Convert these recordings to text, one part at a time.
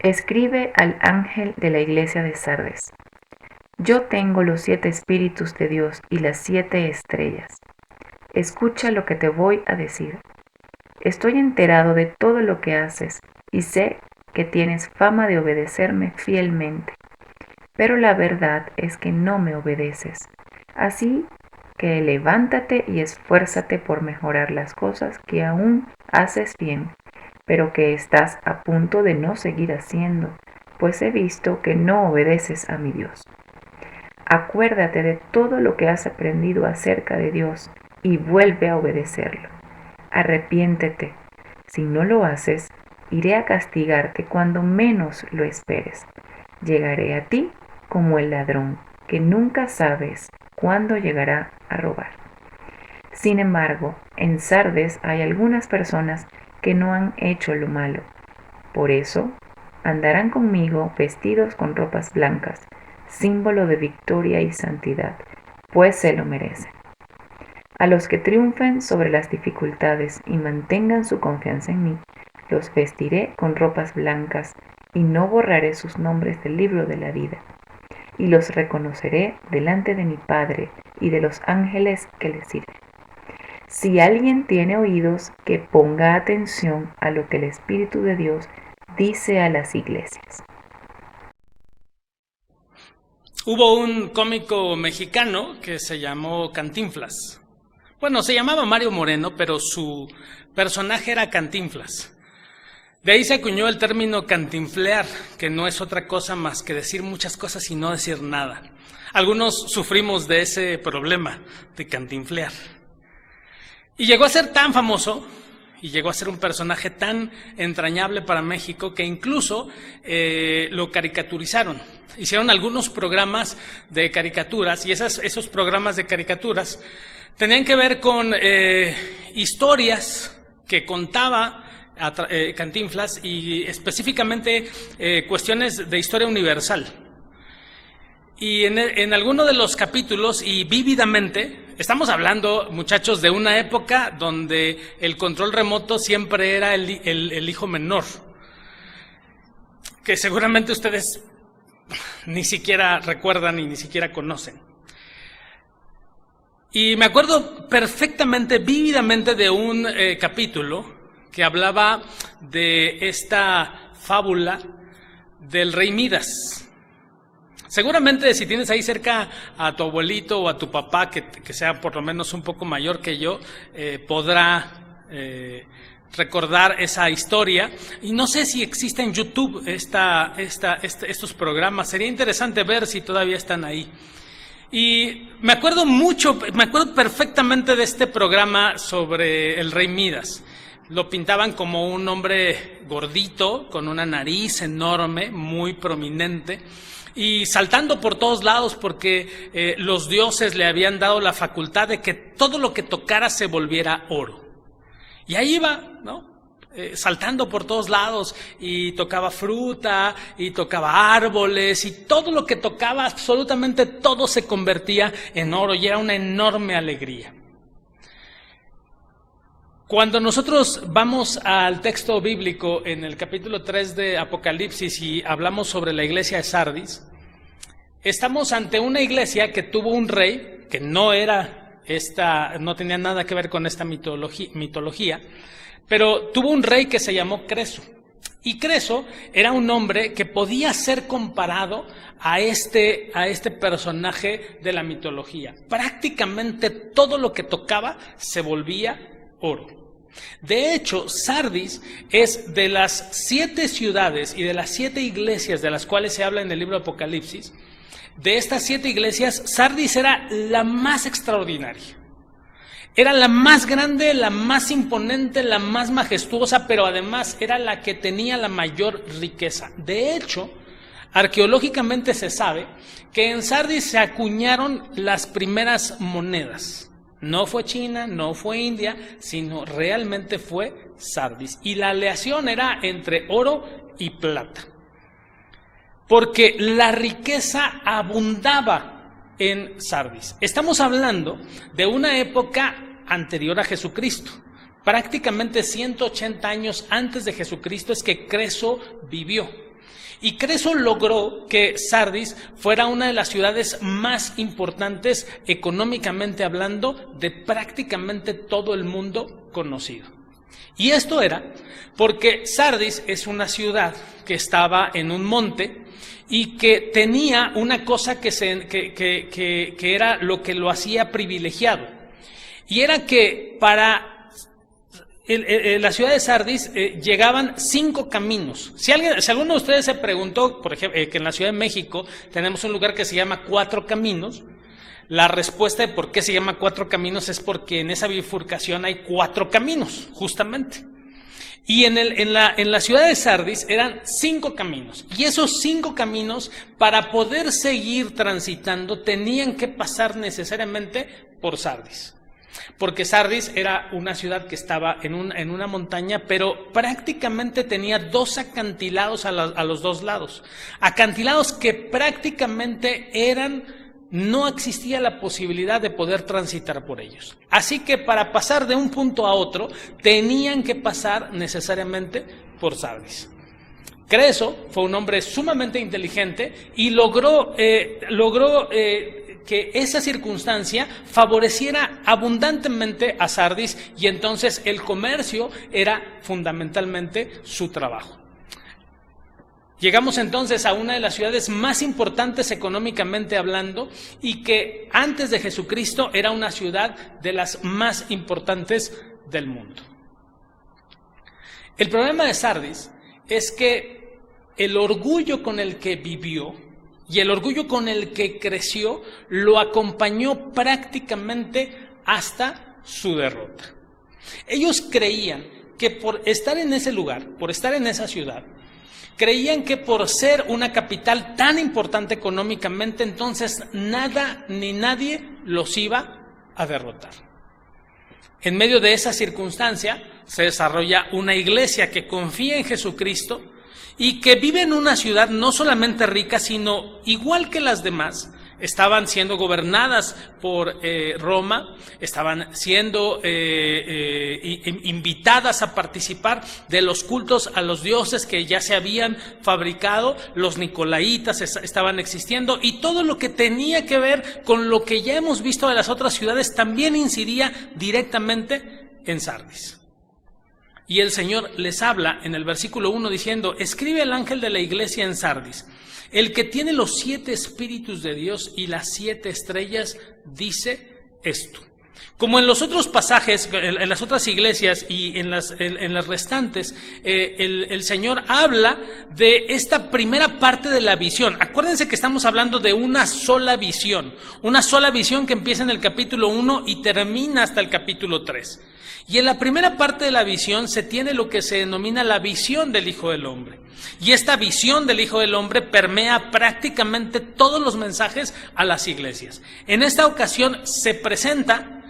Escribe al ángel de la iglesia de Sardes: Yo tengo los 7 espíritus de Dios y las 7 estrellas. Escucha lo que te voy a decir. Estoy enterado de todo lo que haces y sé que tienes fama de obedecerme fielmente, pero la verdad es que no me obedeces. Así que levántate y esfuérzate por mejorar las cosas que aún haces bien, pero que estás a punto de no seguir haciendo, pues he visto que no obedeces a mi Dios. Acuérdate de todo lo que has aprendido acerca de Dios y vuelve a obedecerlo. Arrepiéntete. Si no lo haces, iré a castigarte cuando menos lo esperes. Llegaré a ti como el ladrón, que nunca sabes cuándo llegará a robar. Sin embargo, en Sardes hay algunas personas que no han hecho lo malo. Por eso, andarán conmigo vestidos con ropas blancas, símbolo de victoria y santidad, pues se lo merecen. A los que triunfen sobre las dificultades y mantengan su confianza en mí, los vestiré con ropas blancas y no borraré sus nombres del libro de la vida. Y los reconoceré delante de mi Padre y de los ángeles que le sirven. Si alguien tiene oídos, que ponga atención a lo que el Espíritu de Dios dice a las iglesias. Hubo un cómico mexicano que se llamó Cantinflas. Bueno, se llamaba Mario Moreno, pero su personaje era Cantinflas. De ahí se acuñó el término cantinflear, que no es otra cosa más que decir muchas cosas y no decir nada. Algunos sufrimos de ese problema, de cantinflear. Y llegó a ser tan famoso, y llegó a ser un personaje tan entrañable para México, que incluso lo caricaturizaron. Hicieron algunos programas de caricaturas, y esos programas de caricaturas tenían que ver con historias que contaba Cantinflas, y específicamente cuestiones de historia universal. Y en alguno de los capítulos, y vívidamente, estamos hablando, muchachos, de una época donde el control remoto siempre era el hijo menor, que seguramente ustedes ni siquiera recuerdan y ni siquiera conocen. Y me acuerdo perfectamente, vívidamente, de un capítulo que hablaba de esta fábula del rey Midas. Seguramente si tienes ahí cerca a tu abuelito o a tu papá, que sea por lo menos un poco mayor que yo, podrá recordar esa historia. Y no sé si existe en YouTube estos programas. Sería interesante ver si todavía están ahí. Y me acuerdo perfectamente de este programa sobre el rey Midas. Lo pintaban como un hombre gordito, con una nariz enorme, muy prominente, y saltando por todos lados porque los dioses le habían dado la facultad de que todo lo que tocara se volviera oro. Y ahí iba, ¿no? Saltando por todos lados, y tocaba fruta, y tocaba árboles, y todo lo que tocaba, absolutamente todo se convertía en oro, y era una enorme alegría. Cuando nosotros vamos al texto bíblico en el capítulo 3 de Apocalipsis y hablamos sobre la iglesia de Sardis, estamos ante una iglesia que tuvo un rey que no tenía nada que ver con esta mitología, pero tuvo un rey que se llamó Creso. Y Creso era un hombre que podía ser comparado a este personaje de la mitología. Prácticamente todo lo que tocaba se volvía oro. De hecho, Sardis es de las 7 ciudades y de las 7 iglesias de las cuales se habla en el libro de Apocalipsis. De estas 7 iglesias, Sardis era la más extraordinaria. Era la más grande, la más imponente, la más majestuosa, pero además era la que tenía la mayor riqueza. De hecho, arqueológicamente se sabe que en Sardis se acuñaron las primeras monedas. No fue China, no fue India, sino realmente fue Sardis. Y la aleación era entre oro y plata, porque la riqueza abundaba en Sardis. Estamos hablando de una época anterior a Jesucristo. Prácticamente 180 años antes de Jesucristo es que Creso vivió. Y Creso logró que Sardis fuera una de las ciudades más importantes económicamente hablando de prácticamente todo el mundo conocido. Y esto era porque Sardis es una ciudad que estaba en un monte y que tenía una cosa que era lo que lo hacía privilegiado. Y era que para la ciudad de Sardis llegaban 5 caminos. Si alguno de ustedes se preguntó, por ejemplo, que en la Ciudad de México tenemos un lugar que se llama Cuatro Caminos, la respuesta de por qué se llama Cuatro Caminos es porque en esa bifurcación hay 4 caminos, justamente. Y en la ciudad de Sardis eran 5 caminos. Y esos 5 caminos, para poder seguir transitando, tenían que pasar necesariamente por Sardis. Porque Sardis era una ciudad que estaba en una montaña, pero prácticamente tenía 2 acantilados a los 2 lados. Acantilados que prácticamente no existía la posibilidad de poder transitar por ellos. Así que para pasar de un punto a otro, tenían que pasar necesariamente por Sardis. Creso fue un hombre sumamente inteligente y logró que esa circunstancia favoreciera abundantemente a Sardis, y entonces el comercio era fundamentalmente su trabajo. Llegamos entonces a una de las ciudades más importantes económicamente hablando y que antes de Jesucristo era una ciudad de las más importantes del mundo. El problema de Sardis es que el orgullo con el que vivió y el orgullo con el que creció lo acompañó prácticamente hasta su derrota. Ellos creían que por estar en ese lugar, por estar en esa ciudad, creían que por ser una capital tan importante económicamente, entonces nada ni nadie los iba a derrotar. En medio de esa circunstancia se desarrolla una iglesia que confía en Jesucristo y que vive en una ciudad no solamente rica, sino igual que las demás. Estaban siendo gobernadas por Roma, estaban siendo invitadas a participar de los cultos a los dioses que ya se habían fabricado, los nicolaitas estaban existiendo, y todo lo que tenía que ver con lo que ya hemos visto de las otras ciudades también incidía directamente en Sardis. Y el Señor les habla en el versículo 1 diciendo: escribe al ángel de la iglesia en Sardis, el que tiene los 7 espíritus de Dios y las 7 estrellas, dice esto. Como en los otros pasajes, en las otras iglesias y en las restantes, el Señor habla de esta primera parte de la visión. Acuérdense que estamos hablando de una sola visión que empieza en el capítulo 1 y termina hasta el capítulo 3. Y en la primera parte de la visión se tiene lo que se denomina la visión del Hijo del Hombre. Y esta visión del Hijo del Hombre permea prácticamente todos los mensajes a las iglesias. En esta ocasión se presenta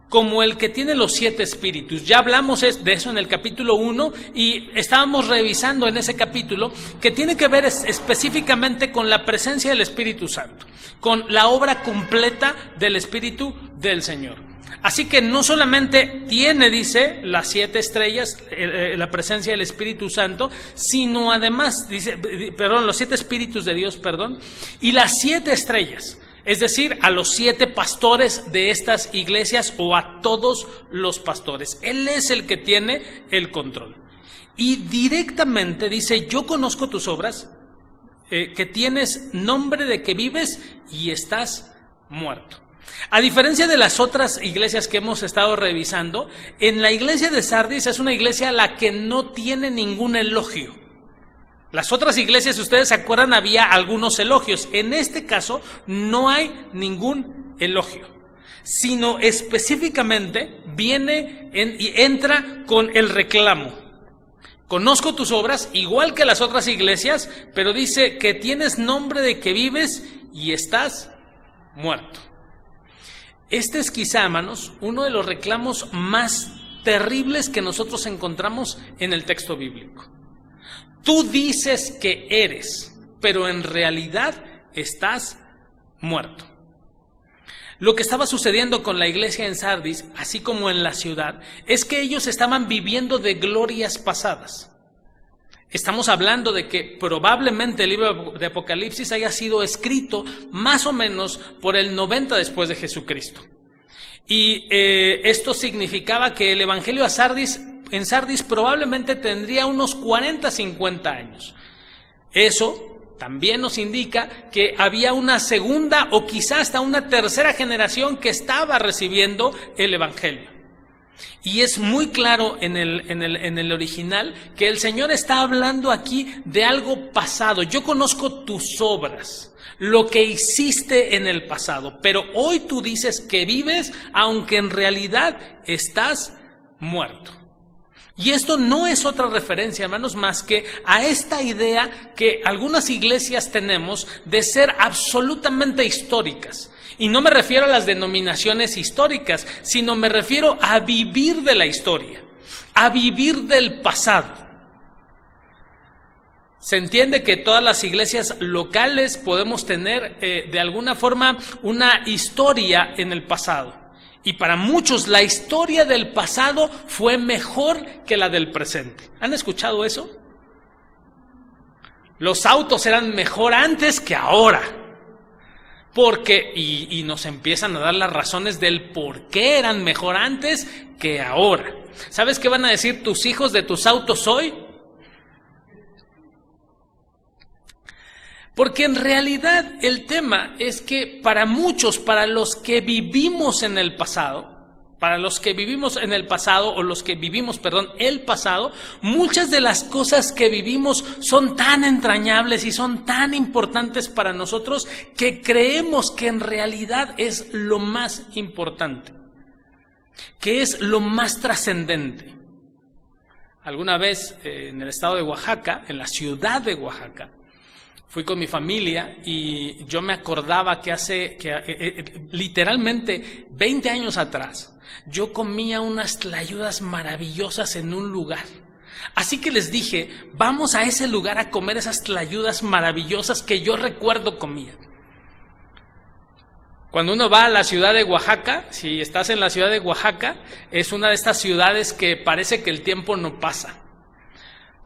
como el que tiene los 7 espíritus. Ya hablamos de eso en el capítulo 1 y estábamos revisando en ese capítulo que tiene que ver específicamente con la presencia del Espíritu Santo, con la obra completa del Espíritu del Señor. Así que no solamente tiene, dice, las 7 estrellas, la presencia del Espíritu Santo, sino además, los 7 espíritus de Dios, y las 7 estrellas, es decir, a los 7 pastores de estas iglesias o a todos los pastores. Él es el que tiene el control. Y directamente dice: yo conozco tus obras, que tienes nombre de que vives y estás muerto. A diferencia de las otras iglesias que hemos estado revisando, en la iglesia de Sardis es una iglesia a la que no tiene ningún elogio. Las otras iglesias, si ustedes se acuerdan, había algunos elogios. En este caso no hay ningún elogio, sino específicamente viene y entra con el reclamo. Conozco tus obras, igual que las otras iglesias, pero dice que tienes nombre de que vives y estás muerto. Este es quizá, hermanos, uno de los reclamos más terribles que nosotros encontramos en el texto bíblico. Tú dices que eres, pero en realidad estás muerto. Lo que estaba sucediendo con la iglesia en Sardis, así como en la ciudad, es que ellos estaban viviendo de glorias pasadas. Estamos hablando de que probablemente el libro de Apocalipsis haya sido escrito más o menos por el 90 después de Jesucristo. Y esto significaba que el evangelio en Sardis probablemente tendría unos 40, 50 años. Eso también nos indica que había una segunda o quizá hasta una tercera generación que estaba recibiendo el evangelio. Y es muy claro en el original que el Señor está hablando aquí de algo pasado. Yo conozco tus obras, lo que hiciste en el pasado, pero hoy tú dices que vives, aunque en realidad estás muerto. Y esto no es otra referencia, hermanos, más que a esta idea que algunas iglesias tenemos de ser absolutamente históricas. Y no me refiero a las denominaciones históricas, sino me refiero a vivir de la historia, a vivir del pasado. Se entiende que todas las iglesias locales podemos tener de alguna forma una historia en el pasado. Y para muchos la historia del pasado fue mejor que la del presente. ¿Han escuchado eso? Los autos eran mejor antes que ahora. Porque, y nos empiezan a dar las razones del por qué eran mejor antes que ahora. ¿Sabes qué van a decir tus hijos de tus autos hoy? Porque en realidad el tema es que para muchos, para los que vivimos en el pasado, el pasado, muchas de las cosas que vivimos son tan entrañables y son tan importantes para nosotros que creemos que en realidad es lo más importante, que es lo más trascendente. Alguna vez en el estado de Oaxaca, en la ciudad de Oaxaca, fui con mi familia y yo me acordaba que literalmente 20 años atrás, yo comía unas tlayudas maravillosas en un lugar. Así que les dije, vamos a ese lugar a comer esas tlayudas maravillosas que yo recuerdo comía. Cuando uno va a la ciudad de Oaxaca, si estás en la ciudad de Oaxaca, es una de estas ciudades que parece que el tiempo no pasa.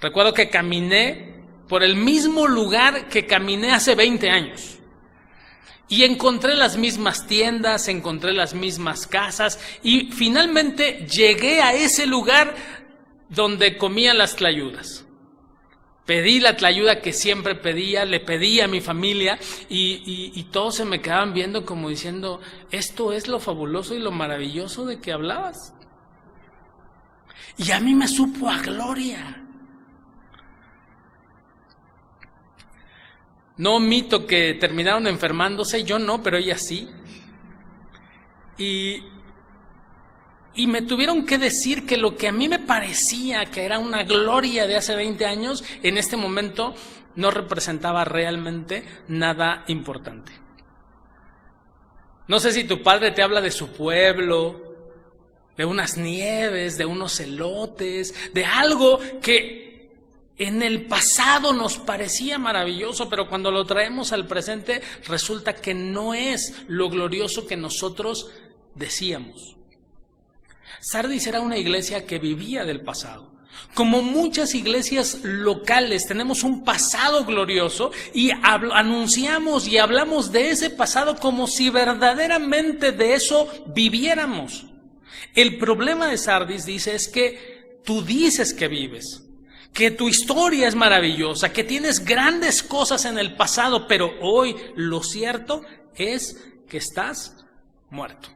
Recuerdo que caminé por el mismo lugar que caminé hace 20 años. Y encontré las mismas tiendas, encontré las mismas casas y finalmente llegué a ese lugar donde comían las tlayudas. Pedí la tlayuda que siempre pedía, le pedí a mi familia y todos se me quedaban viendo como diciendo, esto es lo fabuloso y lo maravilloso de que hablabas. Y a mí me supo a gloria. No omito que terminaron enfermándose, yo no, pero ellas sí. Y me tuvieron que decir que lo que a mí me parecía que era una gloria de hace 20 años, en este momento no representaba realmente nada importante. No sé si tu padre te habla de su pueblo, de unas nieves, de unos elotes, de algo que en el pasado nos parecía maravilloso, pero cuando lo traemos al presente resulta que no es lo glorioso que nosotros decíamos. Sardis era una iglesia que vivía del pasado. Como muchas iglesias locales tenemos un pasado glorioso y anunciamos y hablamos de ese pasado como si verdaderamente de eso viviéramos. El problema de Sardis, dice, es que tú dices que vives, que tu historia es maravillosa, que tienes grandes cosas en el pasado, pero hoy lo cierto es que estás muerto.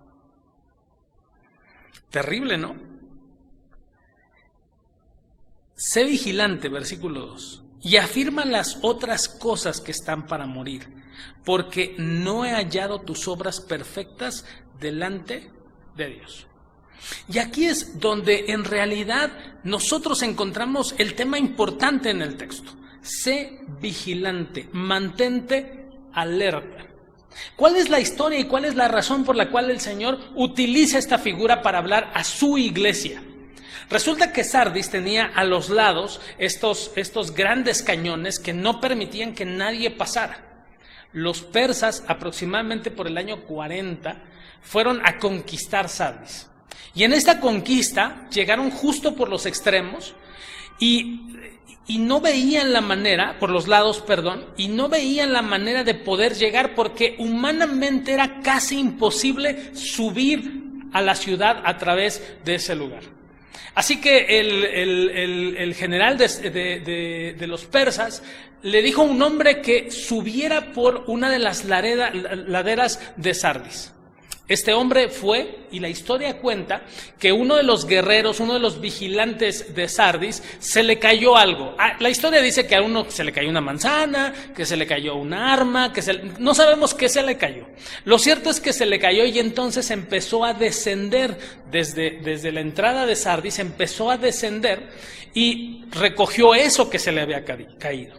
Terrible, ¿no? Sé vigilante, versículo 2, y afirma las otras cosas que están para morir, porque no he hallado tus obras perfectas delante de Dios. Y aquí es donde en realidad nosotros encontramos el tema importante en el texto. Sé vigilante, mantente alerta. ¿Cuál es la historia y cuál es la razón por la cual el Señor utiliza esta figura para hablar a su iglesia? Resulta que Sardis tenía a los lados estos grandes cañones que no permitían que nadie pasara. Los persas, aproximadamente por el año 40, fueron a conquistar Sardis. Y en esta conquista llegaron justo por los extremos y no veían la manera, por los lados, perdón, y no veían la manera de poder llegar porque humanamente era casi imposible subir a la ciudad a través de ese lugar. Así que el general de los persas le dijo a un hombre que subiera por una de las laderas de Sardis. Este hombre fue, y la historia cuenta, que uno de los guerreros, uno de los vigilantes de Sardis, se le cayó algo. La historia dice que a uno se le cayó una manzana, que se le cayó un arma, no sabemos qué se le cayó. Lo cierto es que se le cayó y entonces empezó a descender, desde la entrada de Sardis, empezó a descender y recogió eso que se le había caído.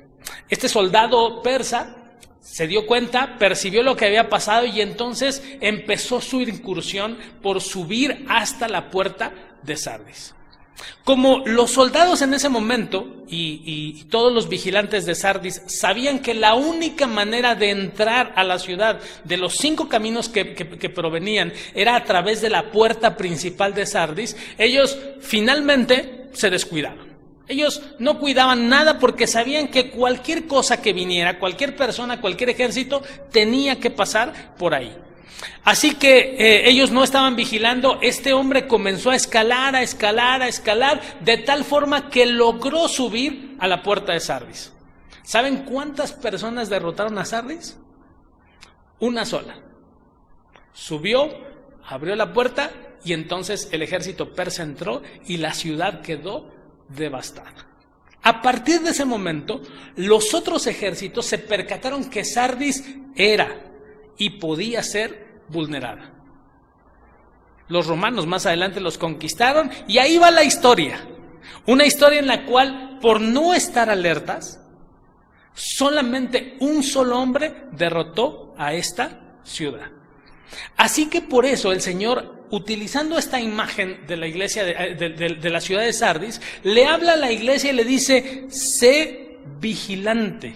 Este soldado persa se dio cuenta, percibió lo que había pasado y entonces empezó su incursión por subir hasta la puerta de Sardis. Como los soldados en ese momento y todos los vigilantes de Sardis sabían que la única manera de entrar a la ciudad de los 5 caminos que provenían era a través de la puerta principal de Sardis, ellos finalmente se descuidaron. Ellos no cuidaban nada porque sabían que cualquier cosa que viniera, cualquier persona, cualquier ejército, tenía que pasar por ahí. Así que ellos no estaban vigilando. Este hombre comenzó a escalar, de tal forma que logró subir a la puerta de Sardis. ¿Saben cuántas personas derrotaron a Sardis? Una sola. Subió, abrió la puerta y entonces el ejército persa entró y la ciudad quedó devastada. A partir de ese momento, los otros ejércitos se percataron que Sardis era y podía ser vulnerada. Los romanos más adelante los conquistaron y ahí va la historia. Una historia en la cual, por no estar alertas, solamente un solo hombre derrotó a esta ciudad. Así que por eso el Señor, utilizando esta imagen de la iglesia de la ciudad de Sardis, le habla a la iglesia y le dice: sé vigilante,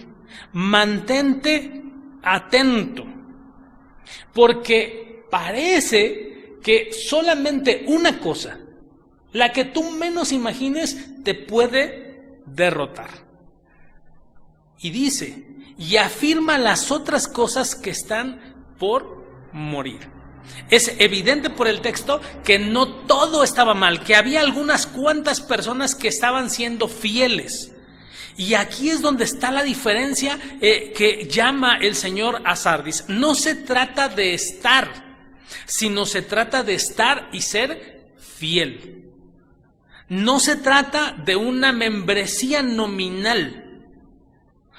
mantente atento, porque parece que solamente una cosa, la que tú menos imagines, te puede derrotar. Y dice, y afirma las otras cosas que están por morir. Es evidente por el texto que no todo estaba mal, que había algunas cuantas personas que estaban siendo fieles. Y aquí es donde está la diferencia que llama el Señor a Sardis. No se trata de estar, sino se trata de estar y ser fiel. No se trata de una membresía nominal,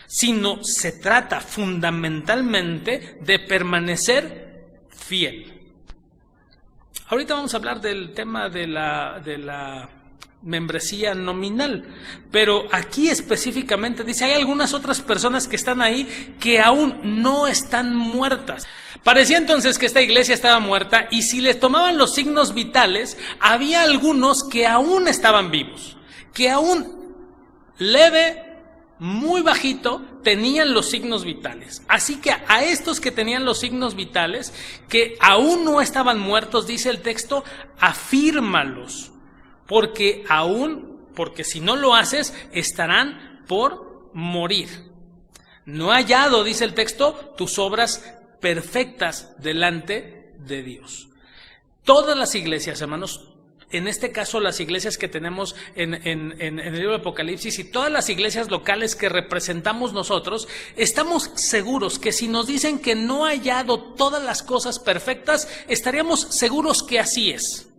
sino se trata fundamentalmente de permanecer fiel. Ahorita vamos a hablar del tema de la membresía nominal, pero aquí específicamente dice, hay algunas otras personas que están ahí que aún no están muertas. Parecía entonces que esta iglesia estaba muerta y si les tomaban los signos vitales, había algunos que aún estaban vivos, que aún leve, muy bajito, tenían los signos vitales. Así que a estos que tenían los signos vitales, que aún no estaban muertos, dice el texto, afírmalos, porque si no lo haces, estarán por morir. No he hallado, dice el texto, tus obras perfectas delante de Dios. Todas las iglesias, hermanos, en este caso las iglesias que tenemos en el libro de Apocalipsis y todas las iglesias locales que representamos nosotros, estamos seguros que si nos dicen que no ha hallado todas las cosas perfectas, estaríamos seguros que así es.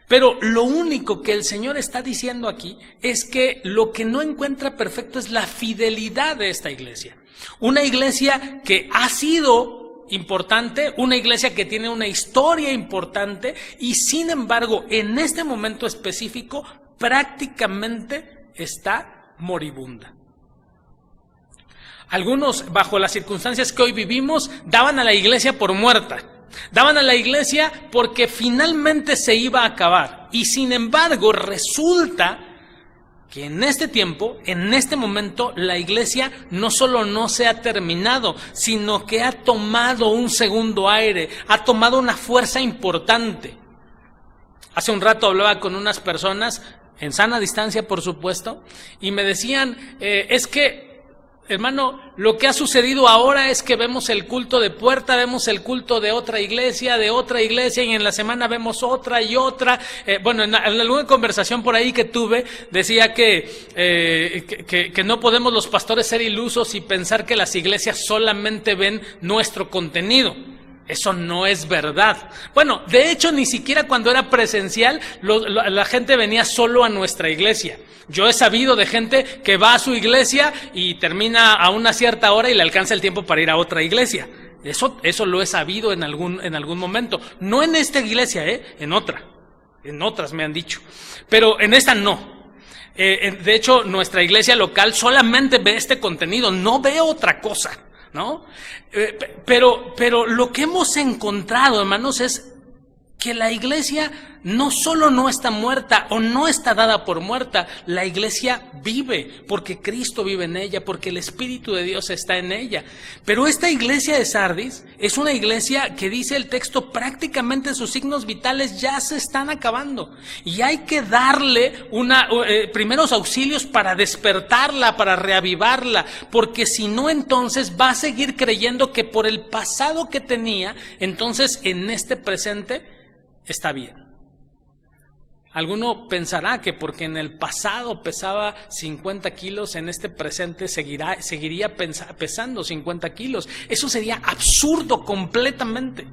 Pero lo único que el Señor está diciendo aquí es que lo que no encuentra perfecto es la fidelidad de esta iglesia. Una iglesia que ha sido importante, una iglesia que tiene una historia importante y sin embargo en este momento específico prácticamente está moribunda. Algunos, bajo las circunstancias que hoy vivimos, daban a la iglesia por muerta, daban a la iglesia porque finalmente se iba a acabar y sin embargo resulta que en este tiempo, en este momento, la iglesia no solo no se ha terminado, sino que ha tomado un segundo aire, ha tomado una fuerza importante. Hace un rato hablaba con unas personas en sana distancia, por supuesto, y me decían, es que, hermano, lo que ha sucedido ahora es que vemos el culto de puerta, vemos el culto de otra iglesia, y en la semana vemos otra y otra. Bueno, en alguna conversación por ahí que tuve, decía que no podemos los pastores ser ilusos y pensar que las iglesias solamente ven nuestro contenido. Eso no es verdad. Bueno, de hecho, ni siquiera cuando era presencial, la gente venía solo a nuestra iglesia. Yo he sabido de gente que va a su iglesia y termina a una cierta hora y le alcanza el tiempo para ir a otra iglesia. Eso lo he sabido en algún momento. No en esta iglesia, en otra. En otras me han dicho. Pero en esta no. De hecho, nuestra iglesia local solamente ve este contenido, no ve otra cosa, ¿no? Pero lo que hemos encontrado, hermanos, es que la iglesia no solo no está muerta o no está dada por muerta, la iglesia vive porque Cristo vive en ella, porque el Espíritu de Dios está en ella. Pero esta iglesia de Sardis es una iglesia que dice el texto prácticamente sus signos vitales ya se están acabando y hay que darle primeros auxilios para despertarla, para reavivarla, porque si no, entonces va a seguir creyendo que por el pasado que tenía, entonces en este presente está bien. Alguno pensará que porque en el pasado pesaba 50 kilos, en este presente seguiría pesando 50 kilos. Eso sería absurdo completamente.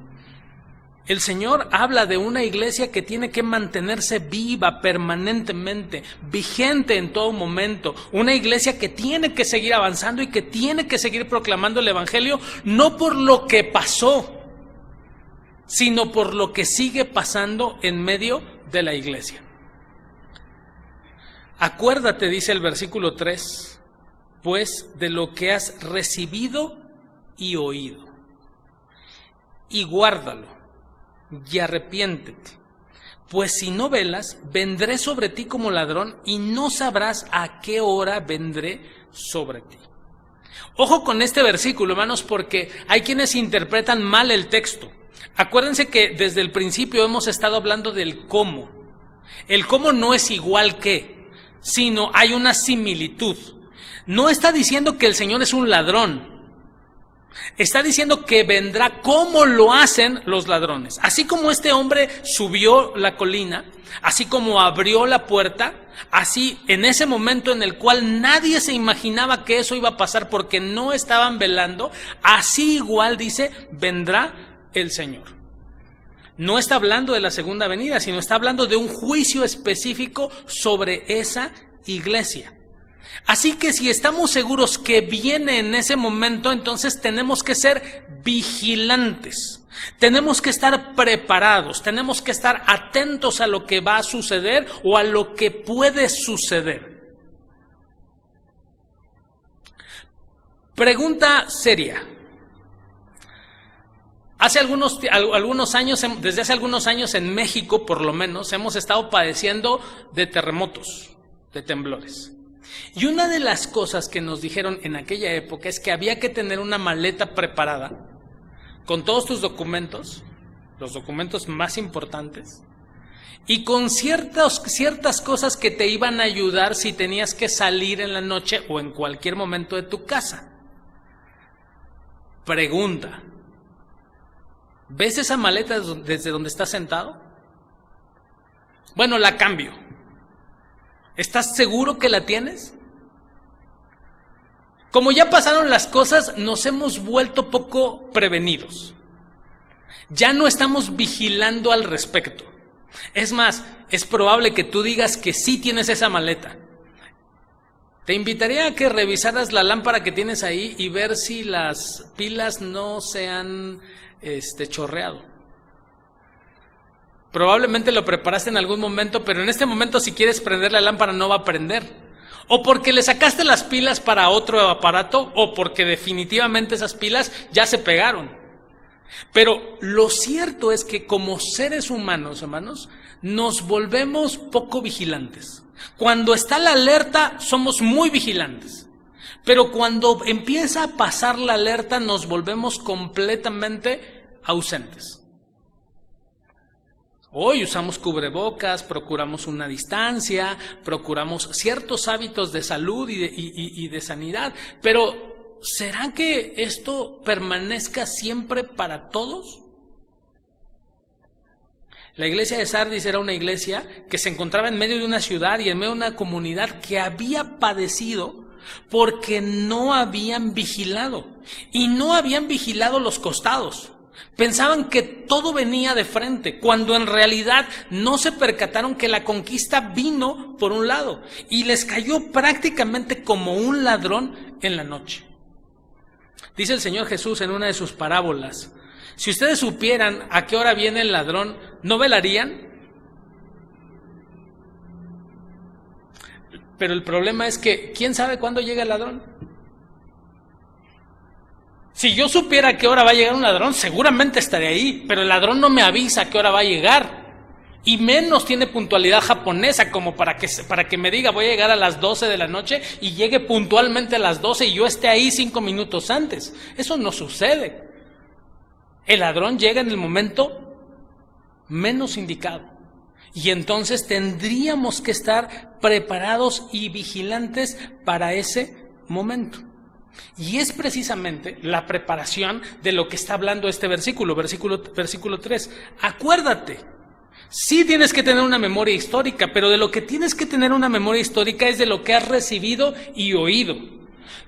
El Señor habla de una iglesia que tiene que mantenerse viva permanentemente, vigente en todo momento. Una iglesia que tiene que seguir avanzando y que tiene que seguir proclamando el Evangelio, no por lo que pasó, sino por lo que sigue pasando en medio de la iglesia. Acuérdate, dice el versículo 3, pues de lo que has recibido y oído, y guárdalo, y arrepiéntete, pues si no velas, vendré sobre ti como ladrón, y no sabrás a qué hora vendré sobre ti. Ojo con este versículo, hermanos, porque hay quienes interpretan mal el texto. Acuérdense que desde el principio hemos estado hablando del cómo. El cómo no es igual que, sino hay una similitud. No está diciendo que el Señor es un ladrón. Está diciendo que vendrá como lo hacen los ladrones. Así como este hombre subió la colina, así como abrió la puerta, así en ese momento en el cual nadie se imaginaba que eso iba a pasar porque no estaban velando, así igual dice, vendrá el Señor. No está hablando de la segunda venida, sino está hablando de un juicio específico sobre esa iglesia. Así que si estamos seguros que viene en ese momento, entonces tenemos que ser vigilantes. Tenemos que estar preparados, tenemos que estar atentos a lo que va a suceder o a lo que puede suceder. Pregunta seria. Desde hace algunos años en México, por lo menos, hemos estado padeciendo de terremotos, de temblores. Y una de las cosas que nos dijeron en aquella época es que había que tener una maleta preparada con todos tus documentos, los documentos más importantes, y con ciertas cosas que te iban a ayudar si tenías que salir en la noche o en cualquier momento de tu casa. Pregunta. ¿Ves esa maleta desde donde estás sentado? Bueno, la cambio. ¿Estás seguro que la tienes? Como ya pasaron las cosas, nos hemos vuelto poco prevenidos. Ya no estamos vigilando al respecto. Es más, es probable que tú digas que sí tienes esa maleta. Te invitaría a que revisaras la lámpara que tienes ahí y ver si las pilas no se han chorreado. Probablemente lo preparaste en algún momento, pero en este momento si quieres prender la lámpara no va a prender. O porque le sacaste las pilas para otro aparato, o porque definitivamente esas pilas ya se pegaron. Pero lo cierto es que como seres humanos, hermanos, nos volvemos poco vigilantes. Cuando está la alerta, somos muy vigilantes. Pero cuando empieza a pasar la alerta, nos volvemos completamente ausentes. Hoy usamos cubrebocas, procuramos una distancia, procuramos ciertos hábitos de salud y de sanidad, pero ¿será que esto permanezca siempre para todos? La iglesia de Sardis era una iglesia que se encontraba en medio de una ciudad y en medio de una comunidad que había padecido porque no habían vigilado. Y no habían vigilado los costados. Pensaban que todo venía de frente, cuando en realidad no se percataron que la conquista vino por un lado y les cayó prácticamente como un ladrón en la noche. Dice el Señor Jesús en una de sus parábolas: si ustedes supieran a qué hora viene el ladrón, ¿no velarían? Pero el problema es que, ¿quién sabe cuándo llega el ladrón? Si yo supiera a qué hora va a llegar un ladrón, seguramente estaré ahí, pero el ladrón no me avisa a qué hora va a llegar. Y menos tiene puntualidad japonesa como para que me diga voy a llegar a las 12 de la noche y llegue puntualmente a las 12 y yo esté ahí 5 minutos antes. Eso no sucede. El ladrón llega en el momento menos indicado. Y entonces tendríamos que estar preparados y vigilantes para ese momento. Y es precisamente la preparación de lo que está hablando este versículo 3. Acuérdate, sí tienes que tener una memoria histórica, pero de lo que tienes que tener una memoria histórica es de lo que has recibido y oído.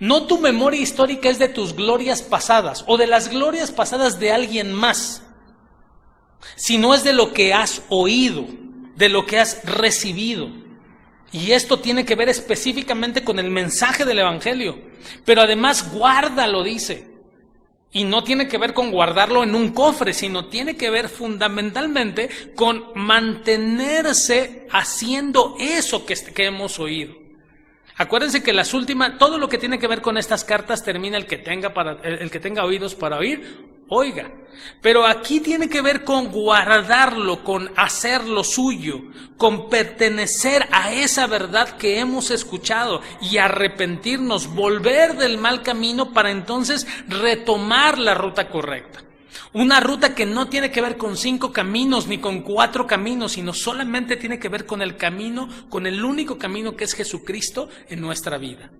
No tu memoria histórica es de tus glorias pasadas o de las glorias pasadas de alguien más, sino es de lo que has oído, de lo que has recibido. Y esto tiene que ver específicamente con el mensaje del Evangelio. Pero además guárdalo, dice. Y no tiene que ver con guardarlo en un cofre, sino tiene que ver fundamentalmente con mantenerse haciendo eso que hemos oído. Acuérdense que todo lo que tiene que ver con estas cartas termina el que tenga oídos para oír, oiga. Pero aquí tiene que ver con guardarlo, con hacerlo suyo, con pertenecer a esa verdad que hemos escuchado y arrepentirnos, volver del mal camino para entonces retomar la ruta correcta. Una ruta que no tiene que ver con 5 caminos ni con 4 caminos, sino solamente tiene que ver con el camino, con el único camino que es Jesucristo en nuestra vida.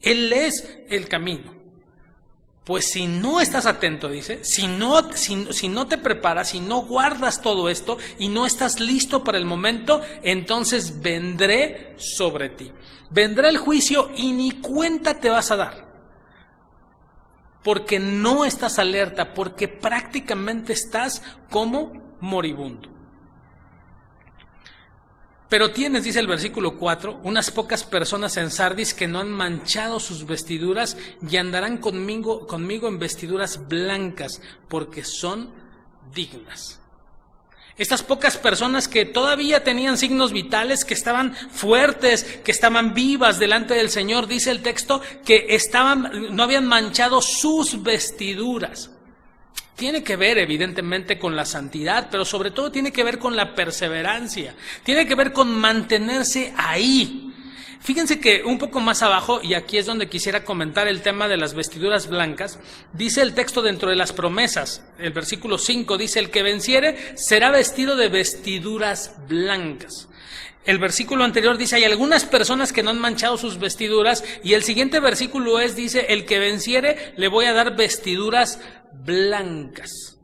Él es el camino. Pues si no estás atento, dice, si no te preparas, si no guardas todo esto y no estás listo para el momento, entonces vendré sobre ti. Vendrá el juicio y ni cuenta te vas a dar. Porque no estás alerta, porque prácticamente estás como moribundo. Pero tienes, dice el versículo 4, unas pocas personas en Sardis que no han manchado sus vestiduras y andarán conmigo en vestiduras blancas, porque son dignas. Estas pocas personas que todavía tenían signos vitales, que estaban fuertes, que estaban vivas delante del Señor, dice el texto, que no habían manchado sus vestiduras. Tiene que ver evidentemente con la santidad, pero sobre todo tiene que ver con la perseverancia, tiene que ver con mantenerse ahí. Fíjense que un poco más abajo, y aquí es donde quisiera comentar el tema de las vestiduras blancas, dice el texto dentro de las promesas, el versículo 5 dice: el que venciere será vestido de vestiduras blancas. El versículo anterior dice: hay algunas personas que no han manchado sus vestiduras, y el siguiente versículo dice: el que venciere le voy a dar vestiduras blancas.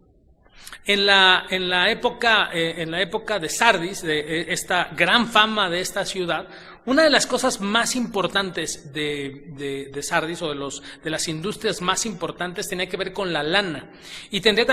En la época de Sardis, de esta gran fama de esta ciudad, una de las cosas más importantes de Sardis, o de las industrias más importantes, tenía que ver con la lana, y tendría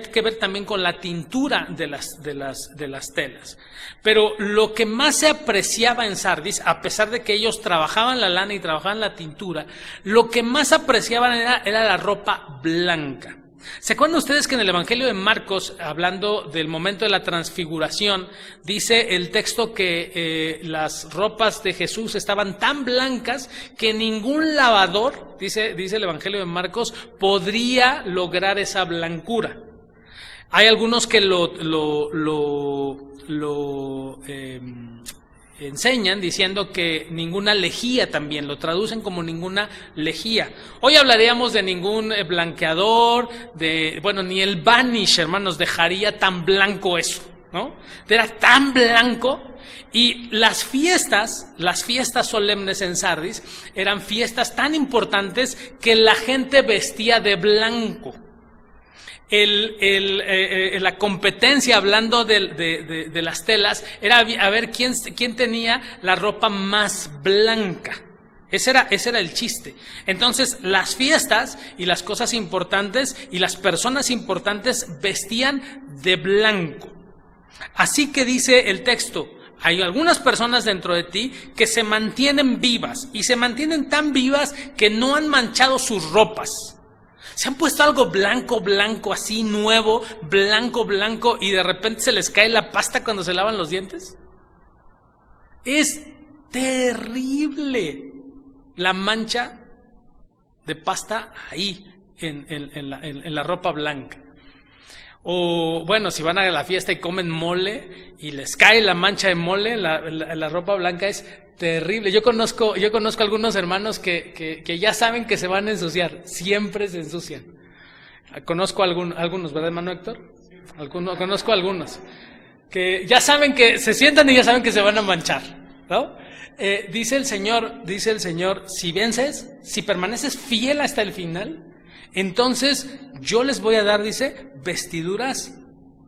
que ver también con la tintura de las telas. Pero lo que más se apreciaba en Sardis, a pesar de que ellos trabajaban la lana y trabajaban la tintura, lo que más apreciaban era la ropa blanca. ¿Se acuerdan ustedes que en el Evangelio de Marcos, hablando del momento de la transfiguración, dice el texto que las ropas de Jesús estaban tan blancas que ningún lavador, dice el Evangelio de Marcos, podría lograr esa blancura? Hay algunos que lo enseñan diciendo que ninguna lejía también, lo traducen como ninguna lejía. Hoy hablaríamos de ningún blanqueador, ni el Vanish, hermanos, dejaría tan blanco eso, ¿no? Era tan blanco. Y las fiestas solemnes en Sardis eran fiestas tan importantes que la gente vestía de blanco. La competencia, hablando de las telas, era a ver quién tenía la ropa más blanca. Ese era el chiste. Entonces, las fiestas y las cosas importantes y las personas importantes vestían de blanco. Así que dice el texto, hay algunas personas dentro de ti que se mantienen vivas, y se mantienen tan vivas que no han manchado sus ropas. Se han puesto algo blanco, así nuevo, blanco, y de repente se les cae la pasta cuando se lavan los dientes. Es terrible la mancha de pasta ahí, en la ropa blanca. O bueno, si van a la fiesta y comen mole y les cae la mancha de mole, la ropa blanca es terrible. Yo conozco algunos hermanos que ya saben que se van a ensuciar, siempre se ensucian. Conozco algunos, ¿verdad, hermano Héctor? Conozco algunos que ya saben que se sientan y ya saben que se van a manchar, ¿no? Dice el Señor, si vences, si permaneces fiel hasta el final, entonces yo les voy a dar, dice, vestiduras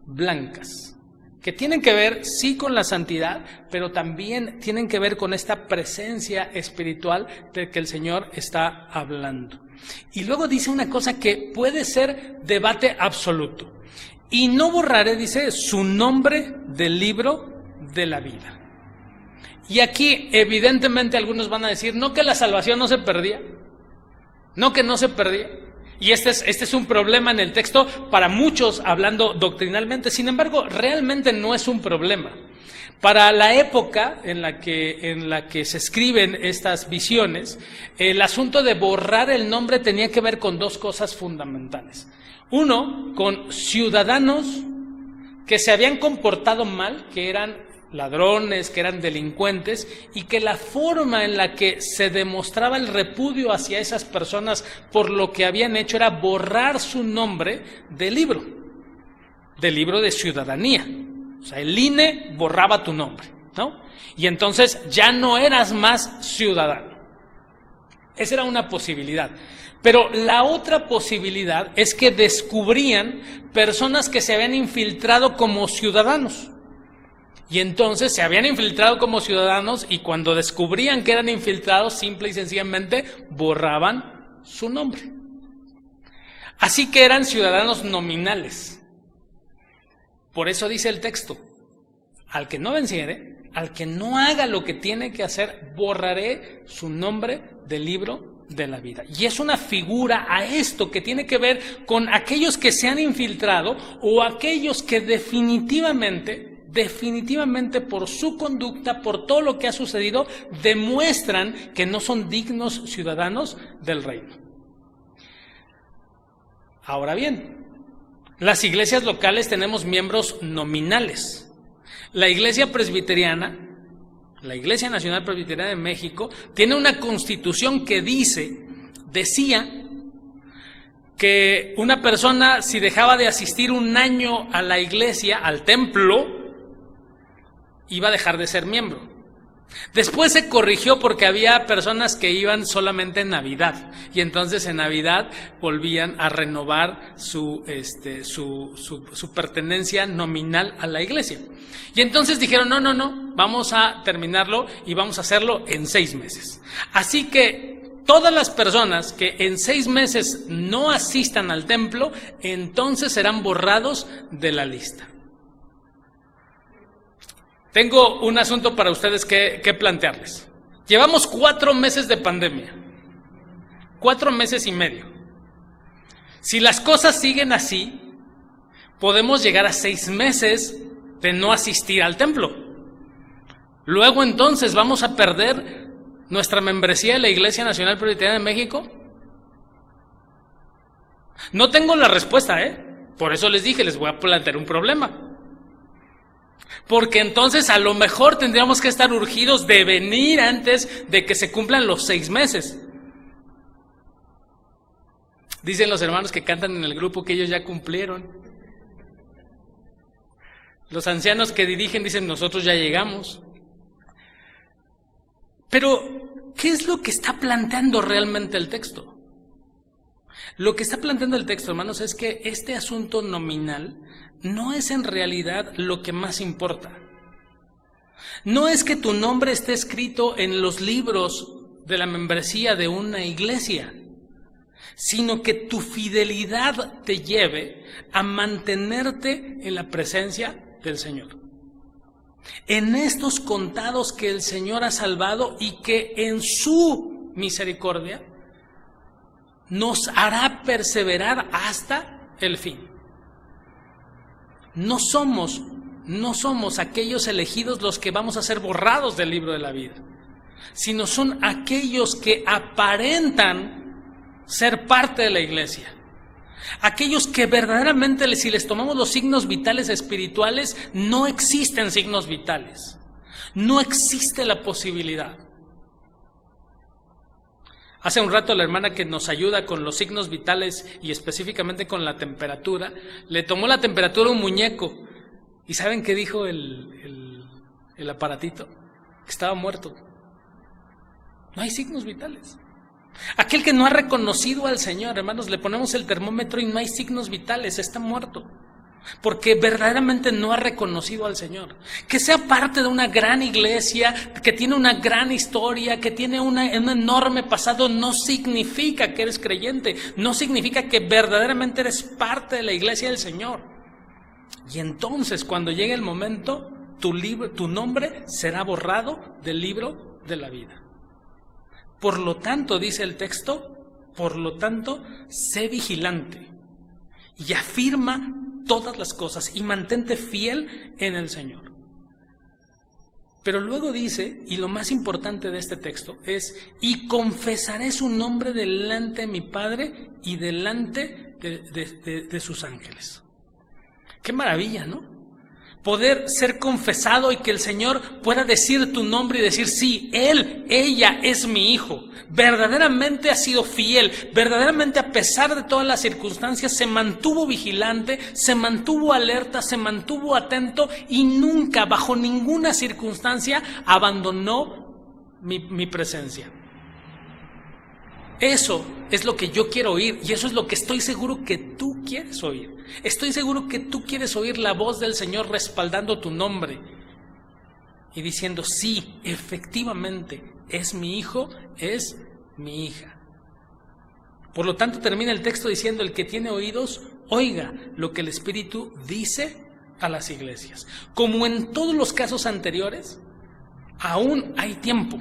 blancas, que tienen que ver, sí, con la santidad, pero también tienen que ver con esta presencia espiritual de que el Señor está hablando. Y luego dice una cosa que puede ser debate absoluto. Y no borraré, dice, su nombre del libro de la vida. Y aquí, evidentemente, algunos van a decir, no, que la salvación no se perdía, no, que no se perdía. Y este es un problema en el texto para muchos, hablando doctrinalmente. Sin embargo, realmente no es un problema. Para la época en la que se escriben estas visiones, el asunto de borrar el nombre tenía que ver con dos cosas fundamentales. Uno, con ciudadanos que se habían comportado mal, que eran ladrones, que eran delincuentes, y que la forma en la que se demostraba el repudio hacia esas personas por lo que habían hecho era borrar su nombre del libro de ciudadanía. O sea, el INE borraba tu nombre, ¿no? Y entonces ya no eras más ciudadano. Esa era una posibilidad. Pero la otra posibilidad es que descubrían personas que se habían infiltrado como ciudadanos. Y entonces se habían infiltrado como ciudadanos, y cuando descubrían que eran infiltrados, simple y sencillamente borraban su nombre. Así que eran ciudadanos nominales. Por eso dice el texto, al que no venciere, al que no haga lo que tiene que hacer, borraré su nombre del libro de la vida. Y es una figura a esto que tiene que ver con aquellos que se han infiltrado, o aquellos que definitivamente por su conducta, por todo lo que ha sucedido, demuestran que no son dignos ciudadanos del reino. Ahora bien, las iglesias locales tenemos miembros nominales. La Iglesia Presbiteriana, la Iglesia Nacional Presbiteriana de México, tiene una constitución que decía que una persona, si dejaba de asistir un año a la iglesia, al templo, iba a dejar de ser miembro. Después se corrigió porque había personas que iban solamente en Navidad, y entonces en Navidad volvían a renovar su pertenencia nominal a la iglesia. Y entonces dijeron, no, vamos a terminarlo y vamos a hacerlo en 6 meses. Así que todas las personas que en 6 meses no asistan al templo, entonces serán borrados de la lista. Tengo un asunto para ustedes que plantearles. Llevamos 4 meses de pandemia. 4 meses y medio. Si las cosas siguen así, podemos llegar a 6 meses de no asistir al templo. Luego entonces vamos a perder nuestra membresía de la Iglesia Nacional Presbiteriana de México. No tengo la respuesta, Por eso les dije, les voy a plantear un problema. Porque entonces a lo mejor tendríamos que estar urgidos de venir antes de que se cumplan los 6 meses. Dicen los hermanos que cantan en el grupo que ellos ya cumplieron. Los ancianos que dirigen dicen, nosotros ya llegamos. Pero, ¿qué es lo que está planteando realmente el texto? Lo que está planteando el texto, hermanos, es que este asunto nominal no es en realidad lo que más importa. No es que tu nombre esté escrito en los libros de la membresía de una iglesia, sino que tu fidelidad te lleve a mantenerte en la presencia del Señor. En estos contados que el Señor ha salvado y que en su misericordia nos hará perseverar hasta el fin. No somos aquellos elegidos los que vamos a ser borrados del libro de la vida, sino son aquellos que aparentan ser parte de la iglesia. Aquellos que verdaderamente, si les tomamos los signos vitales espirituales, no existen signos vitales. No existe la posibilidad. Hace un rato la hermana que nos ayuda con los signos vitales y específicamente con la temperatura, le tomó la temperatura a un muñeco. ¿Y saben qué dijo el aparatito? Que estaba muerto. No hay signos vitales. Aquel que no ha reconocido al Señor, hermanos, le ponemos el termómetro y no hay signos vitales, está muerto. Porque verdaderamente no ha reconocido al Señor. Que sea parte de una gran iglesia, que tiene una gran historia, que tiene un enorme pasado, no significa que eres creyente, no significa que verdaderamente eres parte de la iglesia del Señor. Y entonces, cuando llegue el momento, tu nombre será borrado del libro de la vida. Por lo tanto, dice el texto, sé vigilante y afirma todas las cosas y mantente fiel en el Señor. Pero luego dice, y lo más importante de este texto es, y confesaré su nombre delante de mi Padre y delante de sus ángeles. Qué maravilla, ¿no? Poder ser confesado y que el Señor pueda decir tu nombre y decir, sí, ella es mi hijo. Verdaderamente ha sido fiel, verdaderamente a pesar de todas las circunstancias se mantuvo vigilante, se mantuvo alerta, se mantuvo atento y nunca, bajo ninguna circunstancia, abandonó mi presencia. Eso es lo que yo quiero oír y eso es lo que estoy seguro que tú quieres oír. Estoy seguro que tú quieres oír la voz del Señor respaldando tu nombre y diciendo, sí, efectivamente, es mi hijo, es mi hija. Por lo tanto, termina el texto diciendo, el que tiene oídos, oiga lo que el Espíritu dice a las iglesias. Como en todos los casos anteriores, aún hay tiempo.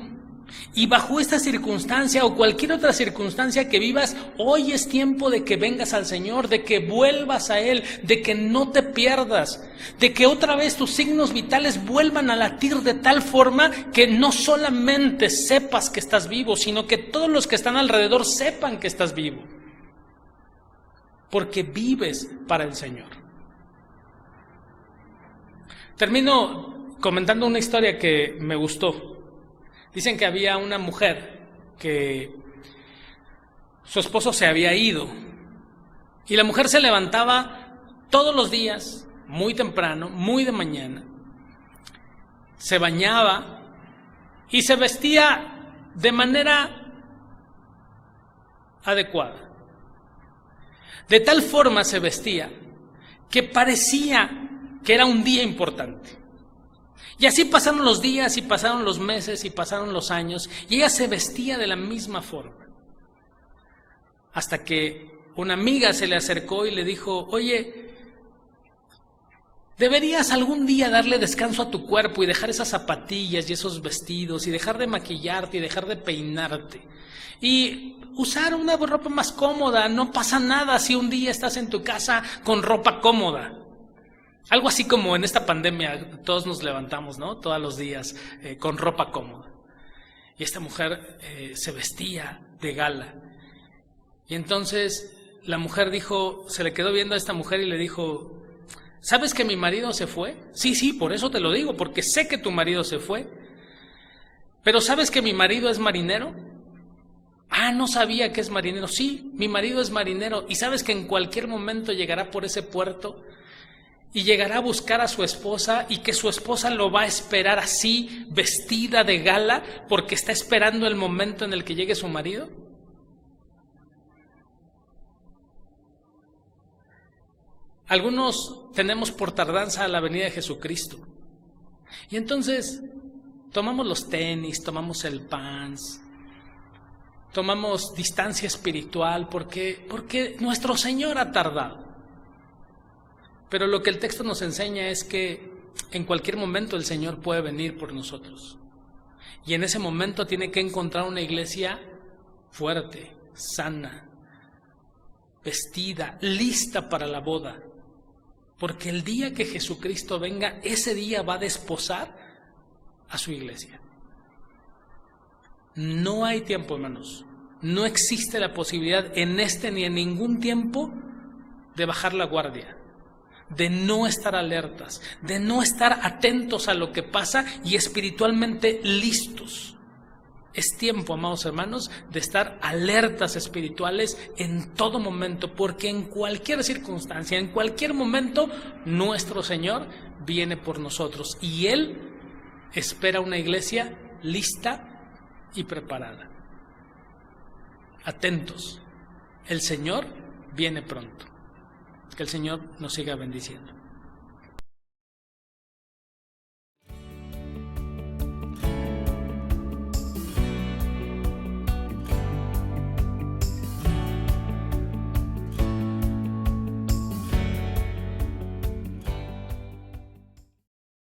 Y bajo esta circunstancia o cualquier otra circunstancia que vivas, hoy es tiempo de que vengas al Señor, de que vuelvas a Él, de que no te pierdas, de que otra vez tus signos vitales vuelvan a latir de tal forma que no solamente sepas que estás vivo, sino que todos los que están alrededor sepan que estás vivo. Porque vives para el Señor. Termino comentando una historia que me gustó. Dicen que había una mujer que su esposo se había ido y la mujer se levantaba todos los días, muy temprano, muy de mañana, se bañaba y se vestía de manera adecuada. De tal forma se vestía que parecía que era un día importante. Y así pasaron los días y pasaron los meses y pasaron los años y ella se vestía de la misma forma. Hasta que una amiga se le acercó y le dijo, oye, deberías algún día darle descanso a tu cuerpo y dejar esas zapatillas y esos vestidos y dejar de maquillarte y dejar de peinarte y usar una ropa más cómoda. No pasa nada si un día estás en tu casa con ropa cómoda. Algo así como en esta pandemia todos nos levantamos, ¿no? Todos los días con ropa cómoda. Y esta mujer se vestía de gala. Y entonces la mujer dijo, se le quedó viendo a esta mujer y le dijo, ¿sabes que mi marido se fue? Sí, por eso te lo digo, porque sé que tu marido se fue. Pero ¿sabes que mi marido es marinero? Ah, no sabía que es marinero. Sí, mi marido es marinero. ¿Y sabes que en cualquier momento llegará por ese puerto? y llegará a buscar a su esposa y que su esposa lo va a esperar así, vestida de gala, porque está esperando el momento en el que llegue su marido. Algunos tenemos por tardanza a la venida de Jesucristo. Y entonces tomamos los tenis, tomamos el pants, tomamos distancia espiritual porque nuestro Señor ha tardado. Pero lo que el texto nos enseña es que en cualquier momento el Señor puede venir por nosotros. Y en ese momento tiene que encontrar una iglesia fuerte, sana, vestida, lista para la boda. Porque el día que Jesucristo venga, ese día va a desposar a su iglesia. No hay tiempo, hermanos. No existe la posibilidad en este ni en ningún tiempo de bajar la guardia, de no estar alertas, de no estar atentos a lo que pasa y espiritualmente listos. Es tiempo, amados hermanos, de estar alertas espirituales en todo momento, porque en cualquier circunstancia, en cualquier momento, nuestro Señor viene por nosotros y Él espera una iglesia lista y preparada. Atentos, el Señor viene pronto. Que el Señor nos siga bendiciendo.